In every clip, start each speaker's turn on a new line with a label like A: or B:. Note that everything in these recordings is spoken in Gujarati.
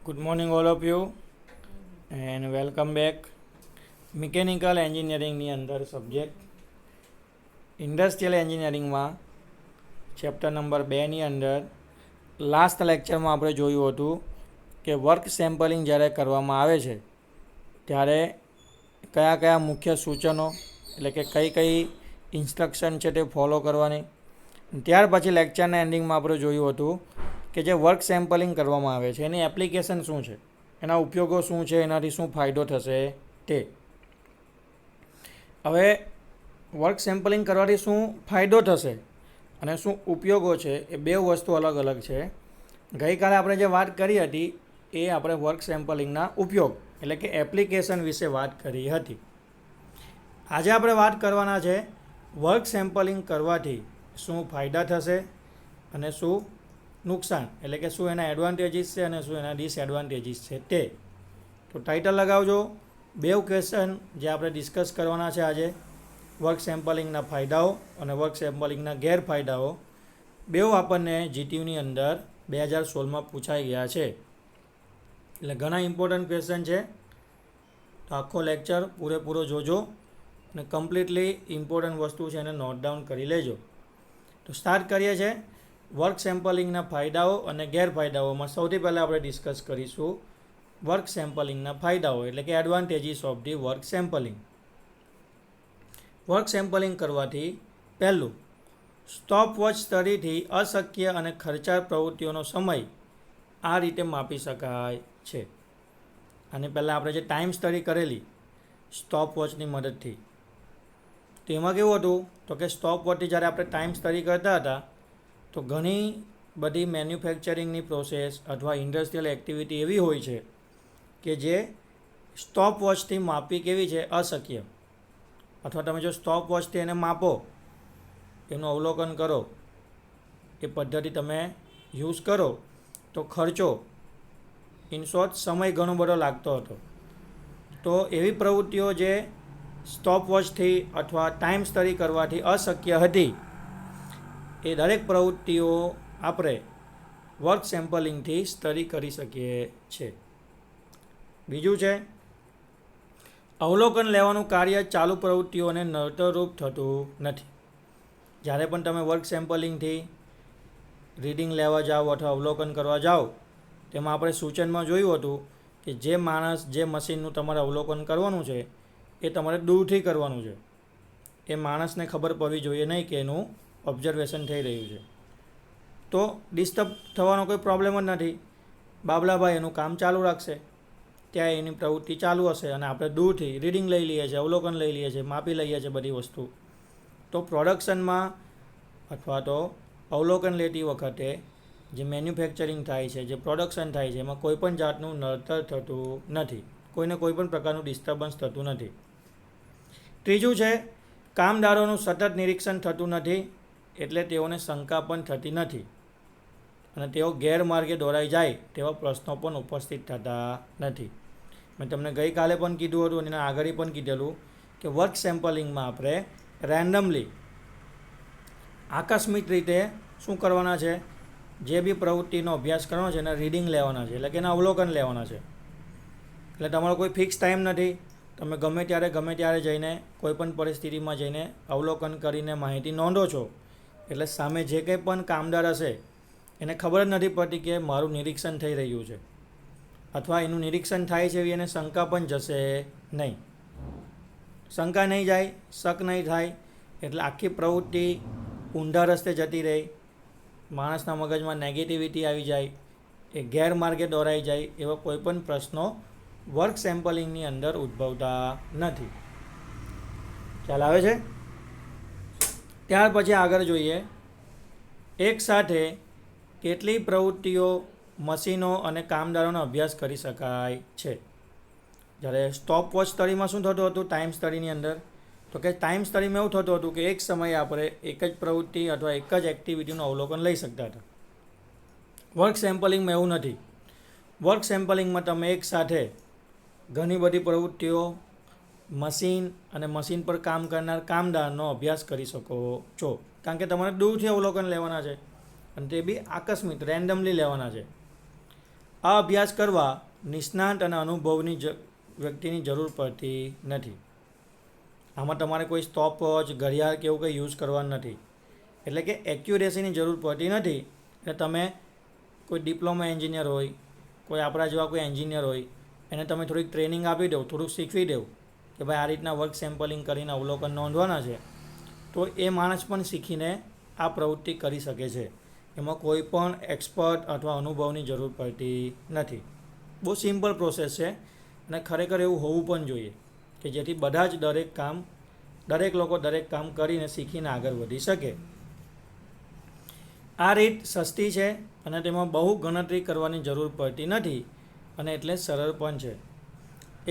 A: Good morning, all of you, and welcome back. Mechanical એન્જિનિયરિંગની અંદર સબ્જેક્ટ ઇન્ડસ્ટ્રીયલ એન્જિનિયરિંગમાં ચેપ્ટર નંબર 2ની અંદર લાસ્ટ લેક્ચરમાં આપણે જોયું હતું કે વર્ક સેમ્પલિંગ જ્યારે કરવામાં આવે છે ત્યારે કયા કયા મુખ્ય સૂચનો એટલે કે કઈ કઈ ઇન્સ્ટ્રક્શન છે તે ફોલો કરવાની. ત્યાર પછી લેક્ચરના એન્ડિંગમાં આપણે જોયું હતું કે જે વર્ક સેમ્પલિંગ કરવામાં આવે છે એની એપ્લિકેશન શું છે, એના ઉપયોગો શું છે, એનાથી શું ફાયદો થશે તે. હવે વર્ક સેમ્પલિંગ કરવાથી શું ફાયદો થશે અને શું ઉપયોગો છે એ બે વસ્તુ અલગ અલગ છે. ગઈકાલે આપણે જે વાત કરી હતી એ આપણે વર્ક સેમ્પલિંગના ઉપયોગ એટલે કે એપ્લિકેશન વિશે વાત કરી હતી. આજે આપણે વાત કરવાના છે વર્ક સેમ્પલિંગ કરવાથી શું ફાયદા થશે અને શું નુકસાન, એટલે કે શું એના એડવાન્ટેજીસ છે અને શું એના ડિસએડવાન્ટેજીસ છે તે. તો ટાઇટલ લગાવજો. બે ક્વેશ્ચન જે આપણે ડિસ્કસ કરવાના છે આજે, વર્ક સેમ્પલિંગના ફાયદાઓ અને વર્ક સેમ્પલિંગના ગેરફાયદાઓ, બેઉ આપણને જીટીયુની અંદર 2016માં પૂછાઈ ગયા છે. એટલે ઘણા ઇમ્પોર્ટન્ટ ક્વેશ્ચન છે. તો આખો લેક્ચર પૂરેપૂરો જોજો અને કમ્પ્લીટલી ઇમ્પોર્ટન્ટ વસ્તુ છે એને નોટ ડાઉન કરી લેજો. તો સ્ટાર્ટ કરીએ છીએ વર્ક સેમ્પલિંગના ફાયદાઓ અને ગેરફાયદાઓમાં. સૌથી પહેલાં આપણે ડિસ્કસ કરીશું વર્ક સેમ્પલિંગના ફાયદાઓ એટલે કે advantages of the work sampling. Work sampling કરવાથી પહેલું, સ્ટોપ વોચ સ્ટડીથી અશક્ય અને ખર્ચાળ પ્રવૃત્તિઓનો સમય આ રીતે માપી શકાય છે. અને પહેલાં આપણે જે ટાઈમ સ્ટડી કરેલી સ્ટોપ વોચની મદદથી, તેમાં કેવું હતું તો કે સ્ટોપ વોચથી જ્યારે આપણે ટાઈમ સ્ટડી કરતા હતા તો ઘણી બધી મેન્યુફેક્ચરિંગની પ્રોસેસ અથવા ઇન્ડસ્ટ્રીયલ એક્ટિવિટી એવી હોય છે કે જે સ્ટોપ વોચથી માપવી કેવી છે અશક્ય. અથવા તમે જો સ્ટોપ વોચથી એને માપો, એનું અવલોકન કરો, એ પદ્ધતિ તમે યુઝ કરો તો ખર્ચો ઇન શોર્ટ સમય ઘણો બધો લાગતો હતો. તો એવી પ્રવૃત્તિઓ જે સ્ટોપ વોચથી અથવા ટાઈમ સ્ટડી કરવાથી અશક્ય હતી એ દરેક પ્રવૃત્તિઓ આપણે વર્ક સેમ્પલિંગથી સ્ટડી કરી શકીએ છીએ. બીજું છે અવલોકન લેવાનું કાર્ય ચાલુ પ્રવૃત્તિઓને નડતરરૂપ થતું નથી. જ્યારે પણ તમે વર્ક સેમ્પલિંગથી રીડિંગ લેવા જાઓ અથવા અવલોકન કરવા જાઓ, તેમાં આપણે સૂચનમાં જોયું હતું કે જે માણસ જે મશીનનું તમારે અવલોકન કરવાનું છે એ તમારે દૂરથી કરવાનું છે. એ માણસને ખબર પડવી જોઈએ નહીં કે એનું ઓબ્ઝર્વેશન થઈ રહ્યું છે. તો ડિસ્ટર્બ થવાનો કોઈ પ્રોબ્લેમ જ નથી. બાબલાભાઈ એનું કામ ચાલુ રાખશે, ત્યાં એની પ્રવૃત્તિ ચાલુ હશે અને આપણે દૂરથી રીડિંગ લઈ લઈએ છીએ, અવલોકન લઈ લઈએ છીએ, માપી લઈએ છીએ બધી વસ્તુ. તો પ્રોડક્શનમાં અથવા તો અવલોકન લેતી વખતે જે મેન્યુફેક્ચરિંગ થાય છે, જે પ્રોડક્શન થાય છે, એમાં કોઈપણ જાતનું નડતર થતું નથી, કોઈને કોઈ પણ પ્રકારનું ડિસ્ટર્બન્સ થતું નથી. ત્રીજું છે કામદારોનું સતત નિરીક્ષણ થતું નથી, એટલે તેઓને શંકા પણ થતી નથી અને તેઓ ગેરમાર્ગે દોરાઈ જાય તેવા પ્રશ્નો પણ ઉપસ્થિત થતા નથી. મેં તમને ગઈકાલે પણ કીધું હતું અને આગળ પણ કીધેલું કે વર્ક સેમ્પલિંગમાં આપણે રેન્ડમલી આકસ્મિક રીતે શું કરવાના છે, જે બી પ્રવૃત્તિનો અભ્યાસ કરવાનો છે એના રીડિંગ લેવાના છે, એટલે કે એના અવલોકન લેવાના છે. એટલે તમારો કોઈ ફિક્સ ટાઈમ નથી. તમે ગમે ત્યારે જઈને કોઈપણ પરિસ્થિતિમાં જઈને અવલોકન કરીને માહિતી નોંધો છો. એટલે સામે જે કંઈ પણ કામદાર હશે એને ખબર જ નથી પડતી કે મારું નિરીક્ષણ થઈ રહ્યું છે, અથવા એનું નિરીક્ષણ થાય છે એવી એને શંકા પણ જશે નહીં. શંકા નહીં જાય, શક નહીં થાય, એટલે આખી પ્રવૃત્તિ ઊંધા રસ્તે જતી રહે, માણસના મગજમાં નેગેટિવિટી આવી જાય, એ ગેરમાર્ગે દોરાઈ જાય, એવા કોઈપણ પ્રશ્નો વર્ક સેમ્પલિંગની અંદર ઉદ્ભવતા નથી. ખ્યાલ આવે છે? ત્યાર પછી આગળ જોઈએ એક સાથે કેટલી પ્રવૃત્તિઓ, મશીનો અને કામદારોનો અભ્યાસ કરી શકાય છે. જ્યારે સ્ટોપ વોચ સ્ટડીમાં શું થતું હતું ટાઈમ સ્ટડીની અંદર, તો કે ટાઈમ સ્ટડીમાં એવું થતું હતું કે એક સમયે આપણે એક જ પ્રવૃત્તિ અથવા એક જ એક્ટિવિટીનું અવલોકન લઈ શકતા હતા. વર્ક સેમ્પલિંગમાં એવું નથી. વર્ક સેમ્પલિંગમાં તમે એક સાથે ઘણી બધી પ્રવૃત્તિઓ, મશીન અને મશીન પર કામ કરનાર કામદારનો અભ્યાસ કરી શકો છો. કારણ કે તમારે દૂરથી અવલોકન લેવાના છે અને તે બી આકસ્મિક રેન્ડમલી લેવાના છે. આ અભ્યાસ કરવા નિષ્ણાત અને અનુભવની વ્યક્તિની જરૂર પડતી નથી. આમાં તમારે કોઈ સ્ટોપ વોચ, ઘડિયાળ કે એવું કંઈ યુઝ કરવાનું નથી. એટલે કે એક્યુરેસીની જરૂર પડતી નથી. એટલે તમે કોઈ ડિપ્લોમા એન્જિનિયર હોય, કોઈ આપણા જેવા કોઈ એન્જિનિયર હોય, એને તમે થોડીક ટ્રેનિંગ આપી દો, થોડુંક શીખવી દો કે ભાઈ આ રીતના વર્ક સેમ્પલિંગ કરીને અવલોકન નોંધવાના છે, તો એ માણસ પણ શીખીને આ પ્રવૃત્તિ કરી શકે છે. એમાં કોઈ પણ એક્સપર્ટ અથવા અનુભવની જરૂર પડતી નથી. બહુ સિમ્પલ પ્રોસેસ છે અને ખરેખર એવું હોવું પણ જોઈએ કે જેથી બધા જ દરેક લોકો દરેક કામ કરીને શીખીને આગળ વધી શકે. આ રીત સસ્તી છે અને તેમાં બહુ ગણતરી કરવાની જરૂર પડતી નથી અને એટલે સરળ પણ છે.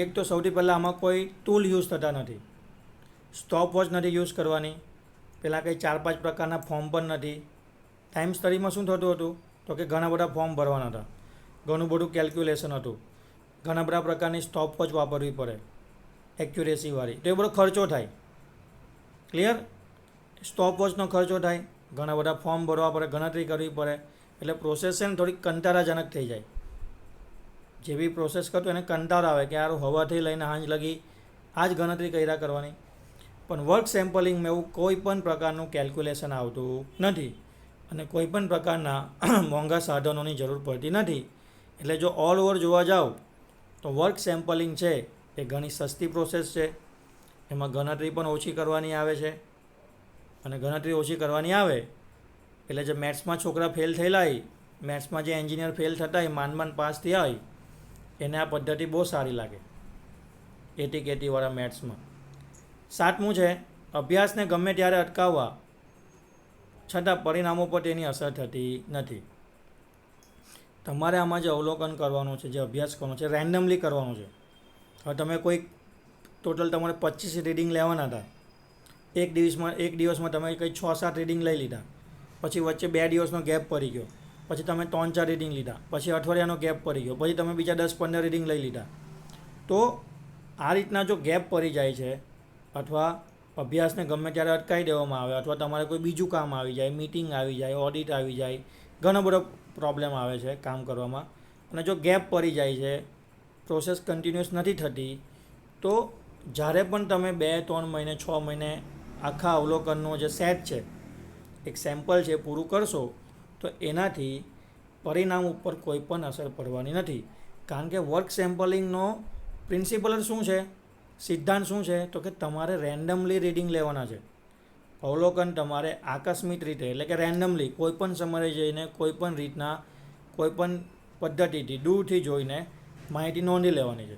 A: એક તો સૌથી પહેલાં આમાં કોઈ ટૂલ યુઝ થતા નથી. સ્ટોપ વોચ નથી યુઝ કરવાની. પહેલાં કંઈ 4-5 પ્રકારના ફોર્મ પણ નથી. ટાઈમ સ્ટડીમાં શું થતું હતું તો કે ઘણા બધા ફોર્મ ભરવાના હતા, ઘણું બધું કેલ્ક્યુલેશન હતું, ઘણા બધા પ્રકારની સ્ટોપ વોચ વાપરવી પડે એક્યુરેસીવાળી, તો એ બધો ખર્ચો થાય. ક્લિયર? સ્ટોપ વોચનો ખર્ચો થાય, ઘણા બધા ફોર્મ ભરવા પડે, ગણતરી કરવી પડે, એટલે પ્રોસેસ છે ને થોડીક કંટાળાજનક થઈ જાય. જે બી પ્રોસેસ કરતો એને કંટાળો આવે કે યાર હવાથી લઈને સાંજ લગી આ જ ગણતરી કર્યા કરવાની. પણ વર્ક સેમ્પલિંગમાં એવું કોઈ પણ પ્રકારનું કેલ્ક્યુલેશન આવતું નથી અને કોઈ પણ પ્રકારના મોંઘા સાધનોની જરૂર પડતી નથી. એટલે જો ઓલ ઓવર જોવા જાઓ તો વર્ક સેમ્પલિંગ છે એ ઘણી સસ્તી પ્રોસેસ છે. એમાં ગણતરી પણ ઓછી કરવાની આવે છે અને ગણતરી ઓછી કરવાની આવે એટલે જે મેથ્સમાં છોકરા ફેલ થયેલા હોય, મેથ્સમાં જે એન્જિનિયર ફેલ થતા હોય, માંડ પાસ થયા હોય, એને આ પદ્ધતિ બહુ સારી લાગે 80-80 મેથ્સમાં. 7મું છે અભ્યાસને ગમે ત્યારે અટકાવવા છતાં પરિણામો પર તેની અસર થતી નથી. તમારે આમાં જે અવલોકન કરવાનું છે, જે અભ્યાસ કરવાનો છે, રેન્ડમલી કરવાનો છે. હવે તમે કોઈ ટોટલ તમારે 25 રીડિંગ લેવાના હતા, એક દિવસમાં તમે કંઈ 6-7 રીડિંગ લઈ લીધા, પછી વચ્ચે 2 દિવસનો ગેપ પડી ગયો, પછી તમે 3-4 રીડિંગ લીધા, પછી અઠવાડિયાનો ગેપ પડી ગયો, પછી તમે બીજા 10-15 રીડિંગ લઈ લીધા. તો આ રીતના જો ગેપ પડી જાય છે અથવા અભ્યાસને ગમે ત્યારે અટકાવી દેવામાં આવે અથવા તમારે કોઈ બીજું કામ આવી જાય, મીટિંગ આવી જાય, ઓડિટ આવી જાય, ઘણો બધો પ્રોબ્લેમ આવે છે કામ કરવામાં, અને જો ગેપ પડી જાય છે, પ્રોસેસ કન્ટિન્યુઅસ નથી થતી, તો જ્યારે પણ તમે 2-3 મહિને 6 મહિને આખા અવલોકનનો જે સેટ છે, એક સેમ્પલ છે, પૂરું કરશો તો એનાથી પરિણામ ઉપર કોઈ પણ અસર પડવાની નથી. કારણ કે વર્ક સેમ્પલિંગનો પ્રિન્સિપલ શું છે, સિદ્ધાંત શું છે, તો કે તમારે રેન્ડમલી રીડિંગ લેવાના છે. અવલોકન તમારે આકસ્મિક રીતે એટલે કે રેન્ડમલી કોઈ પણ સમયે જઈને કોઈ પણ રીતના કોઈ પણ પદ્ધતિથી દૂરથી જોઈને માહિતી નોંધી લેવાની છે.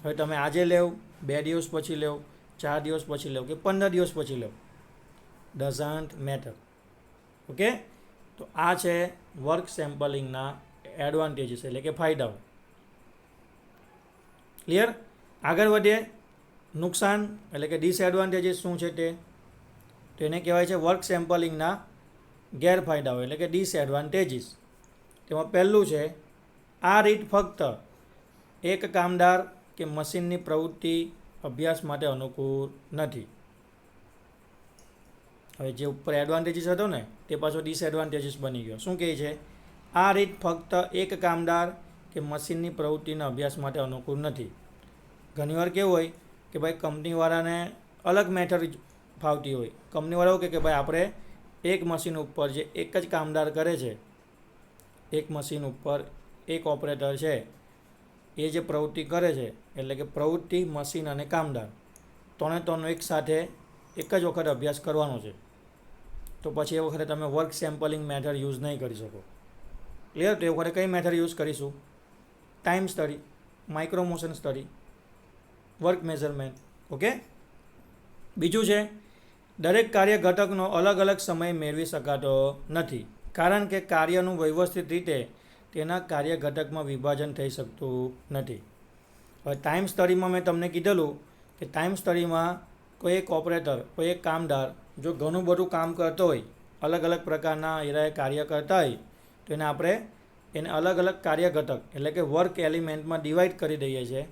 A: હવે તમે આજે લેવ, 2 દિવસ પછી લેવ, 4 દિવસ પછી લેવ કે 15 દિવસ પછી લેવ, ડઝન્ટ મેટર. ઓકે? તો આ છે વર્ક સેમ્પલિંગના એડવાન્ટેજીસ એટલે કે ફાયદાઓ. ક્લિયર? આગળ વધીએ. નુકસાન એટલે કે ડિસએડવાન્ટેજીસ શું છે તે એને કહેવાય છે વર્ક સેમ્પલિંગના ગેરફાયદાઓ એટલે કે ડિસએડવાન્ટેજીસ. તેમાં પહેલું છે આ રીત ફક્ત એક કામદાર કે મશીનની પ્રવૃત્તિ અભ્યાસ માટે અનુકૂળ નથી. હવે જે ઉપર એડવાન્ટેજીસ હતો ને તે પાછો ડિસએડવાન્ટેજીસ બની ગયો. શું કહે છે? આ રીત ફક્ત એક કામદાર કે મશીનની પ્રવૃત્તિના અભ્યાસ માટે અનુકૂળ નથી. ઘણીવાર કેવું હોય કે ભાઈ કંપનીવાળાને અલગ મેથડ ફાવતી હોય. કંપનીવાળાઓ કે ભાઈ આપણે એક મશીન ઉપર જે એક જ કામદાર કરે છે, એક મશીન ઉપર એક ઓપરેટર છે, એ જે પ્રવૃત્તિ કરે છે એટલે કે પ્રવૃત્તિ, મશીન અને કામદાર ત્રણેયનો એક સાથે એક જ વખત અભ્યાસ કરવાનો છે. તો પછી એ વખતે તમે વર્ક સેમ્પલિંગ મેથડ યુઝ નહીં કરી શકો. ક્લિયર? તો એ વખતે કઈ મેથડ યુઝ કરીશું? Time study, micro motion study, work measurement. Okay? બીજું છે દરેક કાર્ય ઘટકનો અલગ અલગ સમય મેળવી શકાતો નથી કારણ કે કાર્યનું વ્યવસ્થિત રીતે તેના કાર્ય ઘટકમાં વિભાજન થઈ શકતું નથી. હવે ટાઈમ સ્ટડીમાં મેં તમને કીધેલું કે ટાઈમ સ્ટડીમાં કોઈ એક ઓપરેટર, કોઈ એક કામદાર જો ઘણું બધું કામ કરતો હોય, અલગ અલગ પ્રકારના એરાએ કાર્ય કરતા હોય, તો એને અલગ અલગ કાર્ય ઘટક એટલે કે વર્ક એલિમેન્ટમાં ડિવાઈડ કરી દઈએ છીએ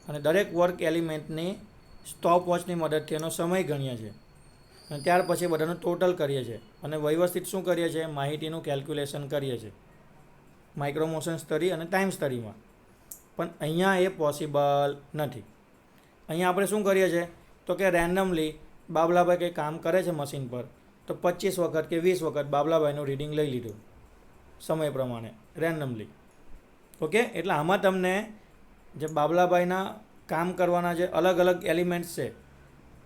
A: અને દરેક વર્ક એલિમેન્ટની સ્ટોપ વોચની મદદથી એનો સમય ગણીએ છીએ અને ત્યાર પછી બધાનું ટોટલ કરીએ છીએ અને વ્યવસ્થિત શું કરીએ છીએ? માહિતીનું કેલ્ક્યુલેશન કરીએ છીએ. માઇક્રો મોશન સ્ટડી અને ટાઈમ સ્ટડીમાં. પણ અહીંયા એ પોસિબલ નથી. અહીંયા આપણે શું કરીએ છીએ તો કે રેન્ડમલી બાબલાભાઈ કંઈ કામ કરે છે મશીન પર, તો 25 વખત કે 20 વખત બાબલાભાઈનું રીડિંગ લઈ લીધું સમય પ્રમાણે રેન્ડમલી. ઓકે, એટલે આમાં તમને જે બાબલાભાઈના કામ કરવાના જે અલગ અલગ એલિમેન્ટ્સ છે,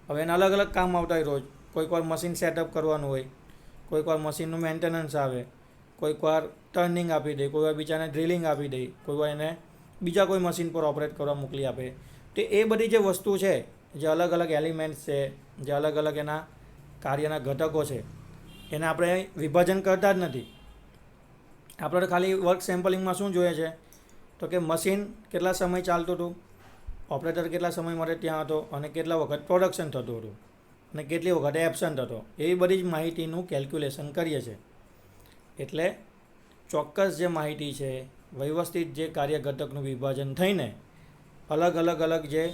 A: હવે એના અલગ અલગ કામ આવતા હોય રોજ. કોઈક વાર મશીન સેટઅપ કરવાનું હોય, કોઈક વાર મશીનનું મેન્ટેનન્સ આવે, કોઈક વાર ટર્નિંગ આપી દે, કોઈ વાર બીજાને ડ્રિલિંગ આપી દે, કોઈ વાર એને બીજા કોઈ મશીન પર ઓપરેટ કરવા મોકલી આપે. તો એ બધી જે વસ્તુ છે, જે અલગ અલગ એલિમેન્ટ્સ છે, જે અલગ અલગ એના કાર્યના ઘટકો છે, એને આપણે વિભાજન કરતા જ નથી. આપણે ખાલી વર્ક સેમ્પલિંગમાં શું જોઈએ છે તો કે મશીન કેટલા સમય ચાલતું હતું, ઓપરેટર કેટલા સમય માટે ત્યાં હતો, અને કેટલા વખત પ્રોડક્શન થતું હતું, અને કેટલી વખત એબસન્ટ હતો, એવી બધી જ માહિતીનું કેલ્ક્યુલેશન કરીએ છીએ. એટલે ચોક્કસ જે માહિતી છે, વ્યવસ્થિત જે કાર્ય ઘટકનું વિભાજન થઈને અલગ અલગ જે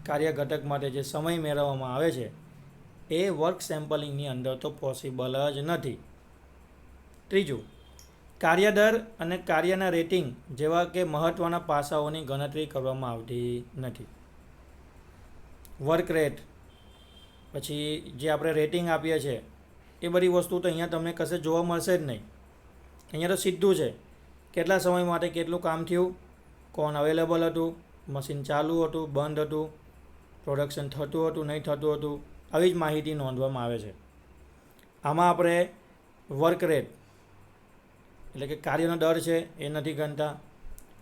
A: કાર્ય ઘટક માટે જે સમય મેળવવામાં આવે છે, એ વર્ક સેમ્પલિંગની અંદર તો પોસિબલ જ નથી. ત્રીજું, કાર્યદર અને કાર્યના રેટિંગ જેવા કે મહત્ત્વના પાસાઓની ગણતરી કરવામાં આવતી નથી. વર્ક રેટ, પછી જે આપણે રેટિંગ આપીએ છીએ, એ બધી વસ્તુ તો અહીંયા તમને કશે જોવા મળશે જ નહીં. અહીંયા તો સીધું છે, કેટલા સમય માટે કેટલું કામ થયું, કોણ અવેલેબલ હતું, મશીન ચાલુ હતું, બંધ હતું, પ્રોડક્શન થતું હતું, નહીં થતું હતું, આવી જ માહિતી નોંધવામાં આવે છે. આમાં આપણે વર્ક રેટ એટલે કે કાર્યનો દર છે એ નથી ગણતા.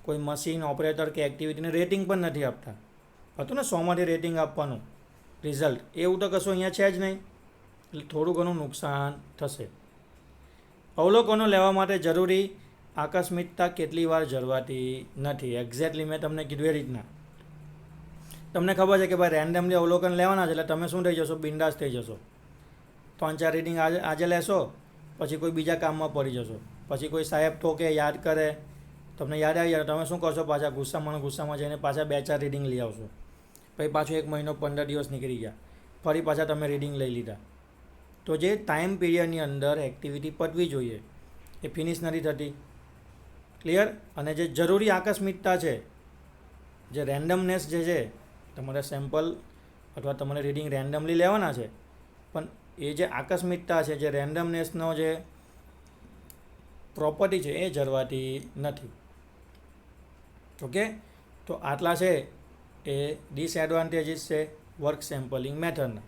A: કોઈ મશીન ઓપરેટર કે એક્ટિવિટીને રેટિંગ પણ નથી આપતા. હતું ને 100માંથી રેટિંગ આપવાનું રિઝલ્ટ, એવું તો કશું અહીંયા છે જ નહીં. એટલે થોડું ઘણું નુકસાન થશે. અવલોકનો લેવા માટે જરૂરી આકસ્મિકતા કેટલી વાર જળવાતી નથી. એક્ઝેક્ટલી મેં તમને કીધું એ રીતના. તમને ખબર છે કે ભાઈ રેન્ડમલી અવલોકન લેવાના છે, એટલે તમે શું થઈ જશો, બિંદાસ થઈ જશો. 3-4 રીડિંગ આજે લેશો, પછી કોઈ બીજા કામમાં પડી જશો, પછી કોઈ સાહેબ ઠોકે, યાદ કરે, તમને યાદ આવી જાય, તમે શું કરશો, પાછા ગુસ્સામાં જઈને પાછા 2-4 રીડિંગ લઈ આવશો. પછી પાછું 1 મહિનો 15 દિવસ નીકળી ગયા, ફરી પાછા તમે રીડિંગ લઈ લીધા. તો જે ટાઈમ પીરિયડની અંદર એક્ટિવિટી પતવી જોઈએ એ ફિનિશ નથી થતી. ક્લિયર? અને જે જરૂરી આકસ્મિકતા છે, જે રેન્ડમનેસ જે છે, તમારે સેમ્પલ અથવા તમારે રીડિંગ રેન્ડમલી લેવાના છે, પણ એ જે આકસ્મિકતા છે, જે રેન્ડમનેસનો જે પ્રોપર્ટી છે, એ જળવાતી નથી. ઓકે, તો આટલા છે એ ડિસએડવાન્ટેજીસ છે વર્ક સેમ્પલિંગ મેથડના.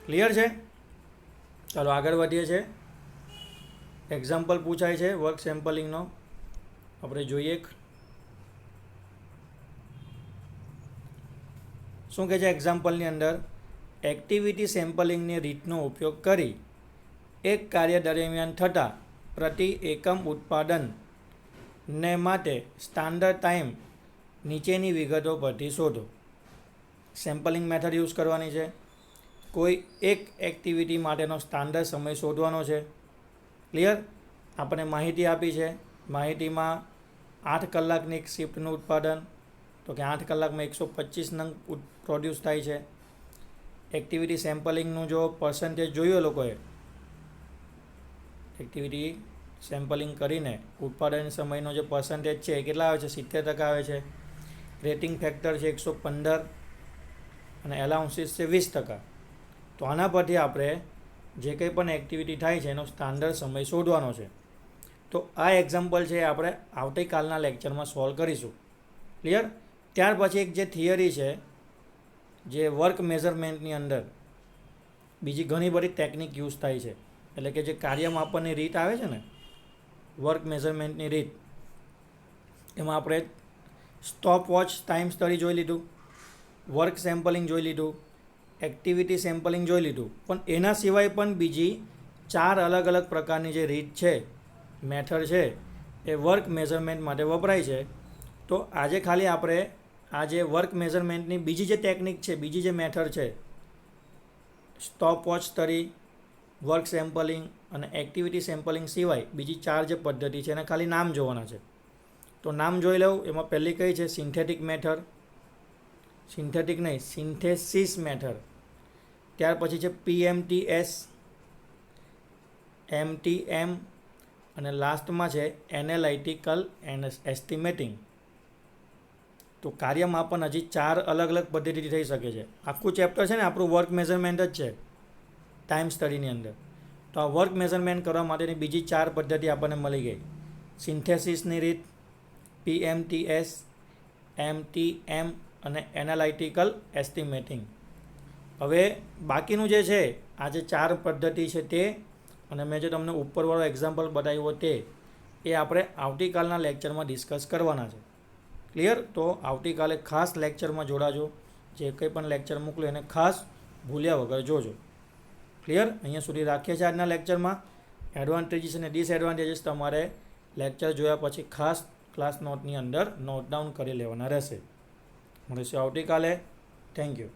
A: ક્લિયર છે? ચાલો આગળ વધીએ છીએ. એક્ઝામ્પલ પૂછાય છે વર્ક સેમ્પલિંગનો, આપણે જોઈએ. શું કહે છે એક્ઝામ્પલની અંદર? એક્ટિવિટી સેમ્પલિંગની રીતનો ઉપયોગ કરી એક કાર્ય દરમિયાન થતા પ્રતિ એકમ ઉત્પાદનને માટે સ્ટાન્ડર્ડ ટાઈમ નીચેની વિગતો પરથી શોધો. સેમ્પલિંગ મેથડ યુઝ કરવાની છે. કોઈ એક એક્ટિવિટી માટેનો સ્ટાન્ડર્ડ સમય શોધવાનો છે. ક્લિયર? આપણે માહિતી આપી છે. માહિતીમાં 8 કલાકની એક શિફ્ટનું ઉત્પાદન, તો કે 8 કલાકમાં 125 નંગ પ્રોડ્યુસ થાય છે. એક્ટિવિટી સેમ્પલિંગનું જો પર્સન્ટેજ જોયું લોકોએ, એક્ટિવિટી સેમ્પલિંગ કરીને ઉત્પાદન સમયનો જે પર્સન્ટેજ છે એ કેટલા આવે છે? 70% આવે છે. રેટિંગ ફેક્ટર છે 115 અને એલાઉન્સીસ છે 20%. તો આના પરથી આપણે જે કંઈ પણ એક્ટિવિટી થાય છે એનો સ્ટાન્ડર્ડ સમય શોધવાનો છે. તો આ એક્ઝામ્પલ છે આપણે આવતીકાલના લેક્ચરમાં સોલ્વ કરીશું. ક્લિયર? ત્યાર પછી એક જે થિયરી છે, જે વર્ક મેઝરમેન્ટની અંદર બીજી ઘણી બધી ટેકનિક યુઝ થાય છે. એટલે કે જે કાર્ય માપનની રીત આવે છે ને, વર્ક મેઝરમેન્ટની રીત, એમાં આપણે સ્ટોપ વોચ ટાઈમ સ્ટડી જોઈ લીધું, વર્ક સેમ્પલિંગ જોઈ લીધું, એક્ટિવિટી સેમ્પલિંગ જોઈ લીધું. પણ એના સિવાય પણ બીજી 4 અલગ અલગ પ્રકારની જે રીત છે, મેથડ છે, એ વર્ક મેઝરમેન્ટ માટે વપરાય છે. તો આજે ખાલી આપણે આ જે વર્ક મેઝરમેન્ટની બીજી જે ટેકનિક છે, બીજી જે મેથડ છે, stop watch study, work sampling અને એક્ટિવિટી સેમ્પલિંગ સિવાય બીજી 4 જે પદ્ધતિ છે એને ખાલી નામ જોવાના છે. તો નામ જોઈ લઉં. એમાં પહેલી કઈ છે? Synthetic method. સિન્થેટિક નહીં, સિન્થેસિસ મેથડ. ત્યાર પછી છે PMTS, MTM અને લાસ્ટમાં છે એનાલિટિકલ એસ્ટિમેટિંગ. તો કાર્યમાપન હજી 4 અલગ અલગ પદ્ધતિથી થઈ શકે છે. આખું ચેપ્ટર છે ને આપણું વર્ક મેઝરમેન્ટ જ છે ટાઈમ સ્ટડીની અંદર. તો આ વર્ક મેઝરમેન્ટ કરવા માટેની બીજી 4 પદ્ધતિ આપણને મળી ગઈ. સિન્થેસિસની રીત, PMTS, MTM અને એનાલિટિકલ એસ્ટિમેટિંગ. હવે બાકીનું જે છે આ જે 4 પદ્ધતિ છે તે અને મેં જે તમને ઉપરવાળો એક્ઝામ્પલ બતાવ્યો તે એ આપણે આવતીકાલના લેક્ચરમાં ડિસ્કસ કરવાના છે. ક્લિયર? તો આવતીકાલે ખાસ લેક્ચરમાં જોડાજો. જે કંઈ પણ લેક્ચર મોકલો એને ખાસ ભૂલ્યા વગર જોજો. ક્લિયર? અહીંયા સુધી રાખીએ છીએ આજના લેક્ચરમાં. એડવાન્ટેજીસ અને ડિસએડવાન્ટેજીસ તમારે લેક્ચર જોયા પછી ખાસ ક્લાસ નોટની અંદર નોટ ડાઉન કરી લેવાના રહેશે. મળીશું આવતીકાલે. Thank you.